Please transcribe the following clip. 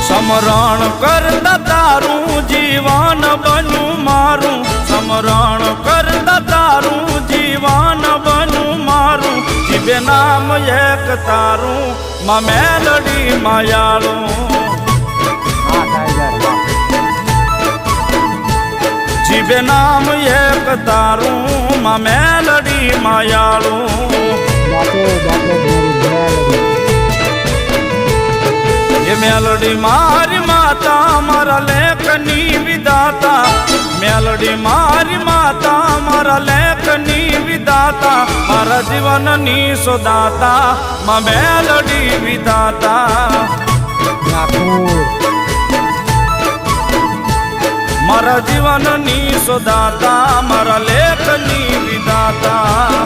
સમરણ કરતા તારું જીવન બન્યું મારું, સમરણ કરતા તારું જીવન બન્યું મારું, જીવે નામ એક તારું માં મેલડી માયાળું, જીવે નામ એક તારું માં મેલડી માયાળું. એ મેલડી મારી માતા મારા લેખની વિધાતા, મેલડી મારી માતા મારા લેખની વિધાતા, મારા જીવનની સોદાતા માં મેલડી વિધાતા, મારા જીવનની સોદાતા મારા લેખની વિધાતા.